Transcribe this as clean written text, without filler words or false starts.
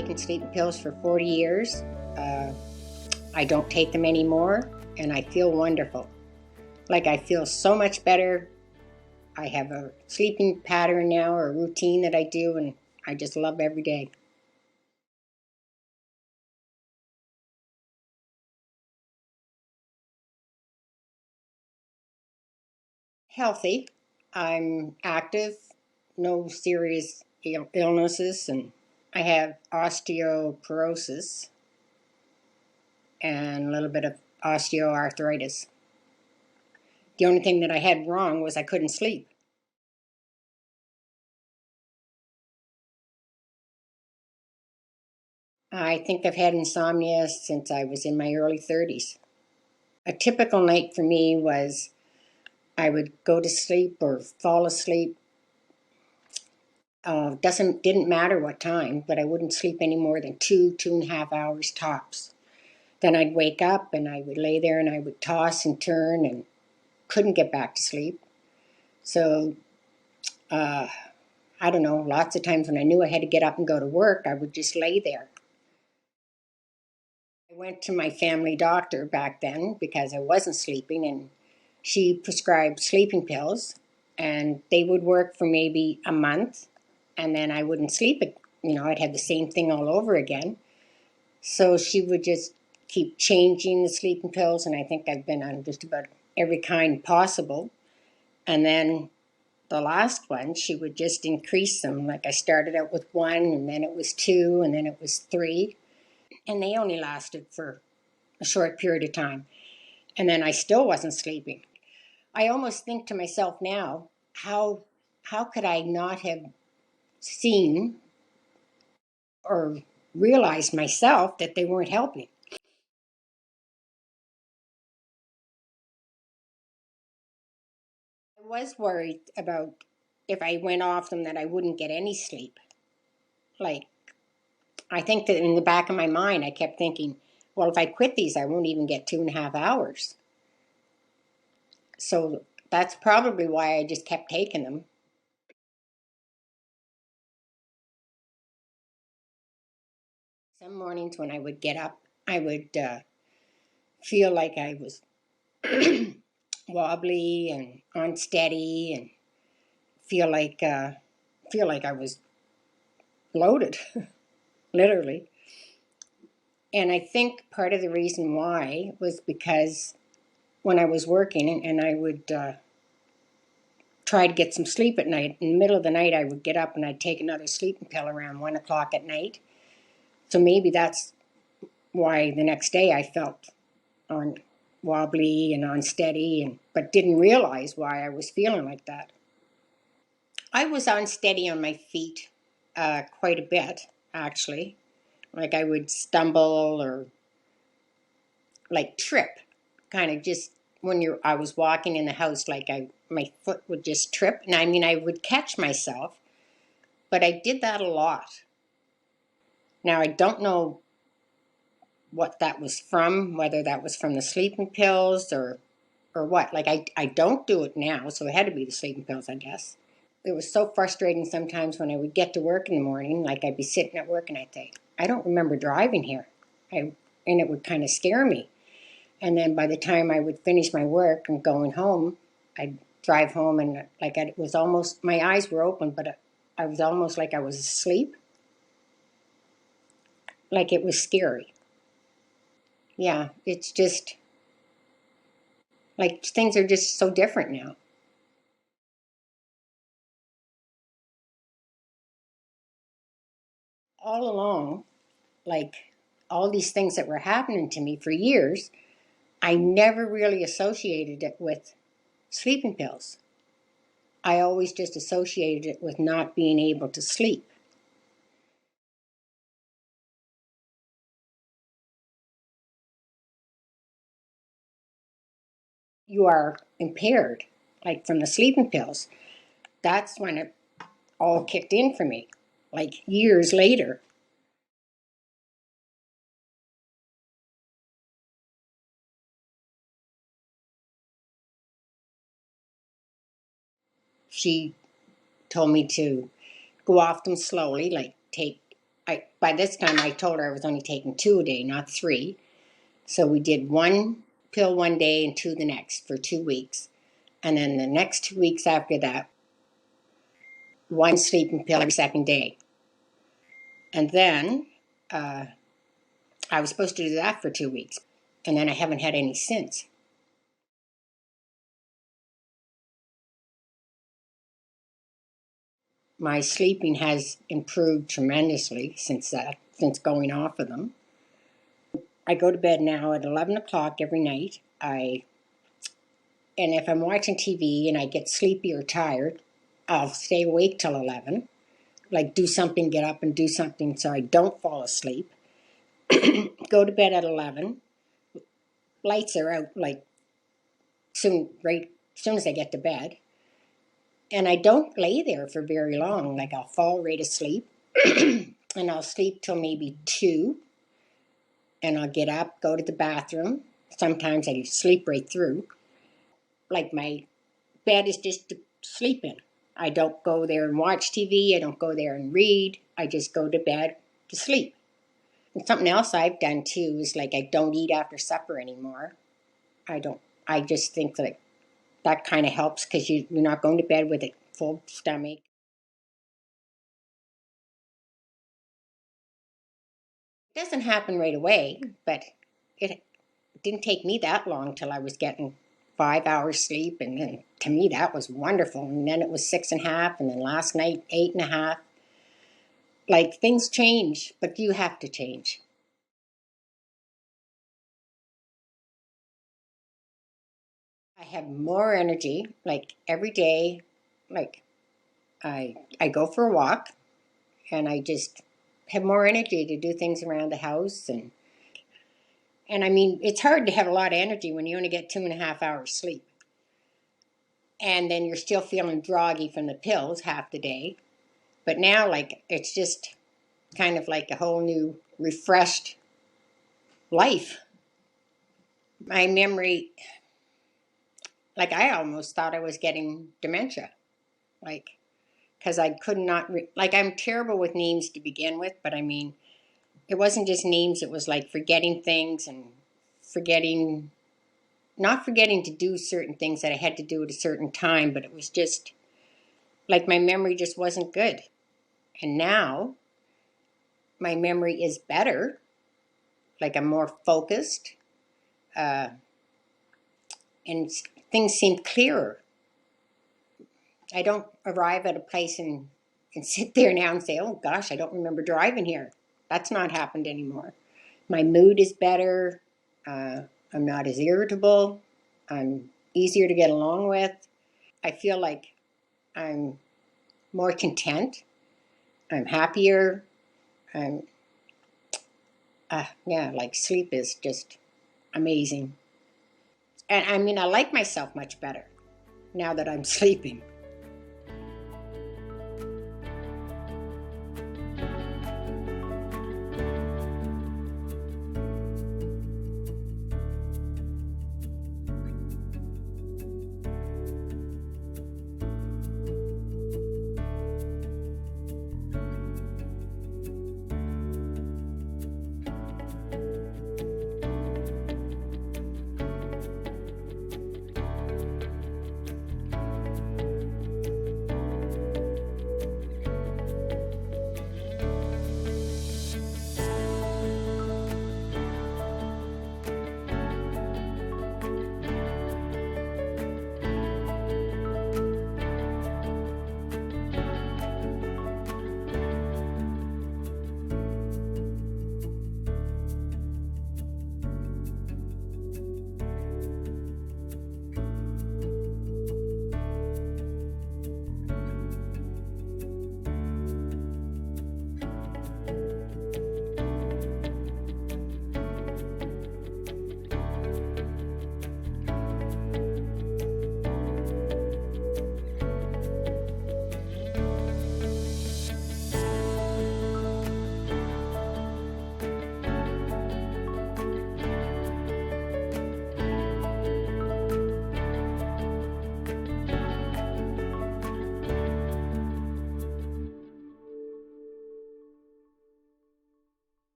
taken sleeping pills for 40 years. I don't take them anymore, and I feel wonderful. Like, I feel so much better. I have a sleeping pattern now, or a routine that I do, and I just love every day. Healthy. I'm active, no serious illnesses, and I have osteoporosis and a little bit of osteoarthritis. The only thing that I had wrong was I couldn't sleep. I think I've had insomnia since I was in my early 30s. A typical night for me was I would go to sleep or fall asleep. Didn't matter what time, but I wouldn't sleep any more than 2.5 hours tops. Then I'd wake up and I would lay there and I would toss and turn and couldn't get back to sleep. So, I don't know, lots of times when I knew I had to get up and go to work, I would just lay there. I went to my family doctor back then because I wasn't sleeping, and she prescribed sleeping pills, and they would work for maybe a month, and then I wouldn't sleep. I'd have the same thing all over again. So she would just keep changing the sleeping pills, and I think I've been on just about every kind possible. And then the last one, she would just increase them. Like, I started out with one, and then it was two, and then it was three. And they only lasted for a short period of time. And then I still wasn't sleeping. I almost think to myself now, how could I not have seen or realized myself that they weren't helping? I was worried about if I went off them that I wouldn't get any sleep. Like, I think that in the back of my mind, I kept thinking, well, if I quit these, I won't even get 2.5 hours. So that's probably why I just kept taking them. Some mornings when I would get up, I would feel like I was wobbly and unsteady, and feel like I was bloated, literally. And I think part of the reason why was because when I was working and I would try to get some sleep at night, in the middle of the night I would get up and I'd take another sleeping pill around 1 o'clock at night. So maybe that's why the next day I felt on wobbly and unsteady, but didn't realize why I was feeling like that. I was unsteady on my feet quite a bit, actually. Like, I would stumble or like trip, kind of just when I was walking in the house, like my foot would just trip. And I mean, I would catch myself, but I did that a lot. Now, I don't know what that was from, whether that was from the sleeping pills or what. Like, I don't do it now, so it had to be the sleeping pills, I guess. It was so frustrating sometimes when I would get to work in the morning, like I'd be sitting at work and I'd think, I don't remember driving here. And it would kind of scare me. And then by the time I would finish my work and going home, I'd drive home and like it was almost, my eyes were open, but I was almost like I was asleep. Like, it was scary. Yeah, it's just like things are just so different now. All along, like all these things that were happening to me for years, I never really associated it with sleeping pills. I always just associated it with not being able to sleep. You are impaired, like from the sleeping pills. That's when it all kicked in for me, like years later. She told me to go off them slowly, like by this time I told her I was only taking 2 a day, not 3. So we did 1 pill one day and 2 the next for 2 weeks. And then the next 2 weeks after that, 1 sleeping pill every second day. And then I was supposed to do that for 2 weeks. And then I haven't had any since. My sleeping has improved tremendously since going off of them. I go to bed now at 11 o'clock every night. And if I'm watching TV and I get sleepy or tired, I'll stay awake till 11. Like do something, get up and do something so I don't fall asleep. Go to bed at 11. Lights are out like soon as I get to bed. And I don't lay there for very long. Like I'll fall right asleep and I'll sleep till maybe 2. And I'll get up, go to the bathroom. Sometimes I sleep right through. Like my bed is just to sleep in. I don't go there and watch TV. I don't go there and read. I just go to bed to sleep. And something else I've done too is like I don't eat after supper anymore. I just think that kind of helps because you're not going to bed with a full stomach. It doesn't happen right away, but it didn't take me that long till I was getting 5 hours sleep, and then to me that was wonderful. And then it was 6.5, and then last night 8.5. Like things change, but you have to change. I have more energy, like every day. Like I go for a walk, and I just have more energy to do things around the house, and I mean it's hard to have a lot of energy when you only get 2.5 hours sleep, and then you're still feeling groggy from the pills half the day. But now, like, it's just kind of like a whole new, refreshed life. My memory, like, I almost thought I was getting dementia. Like, because I could not, like, I'm terrible with names to begin with, but I mean, it wasn't just names, it was like forgetting things and forgetting, not forgetting to do certain things that I had to do at a certain time, but it was just like my memory just wasn't good. And now my memory is better, like I'm more focused, uh, and things seem clearer. I don't arrive at a place and sit there now and say, oh gosh, I don't remember driving here. That's not happened anymore. My mood is better. I'm not as irritable. I'm easier to get along with. I feel like I'm more content. I'm happier. I'm, yeah, like sleep is just amazing. And I mean, I like myself much better now that I'm sleeping.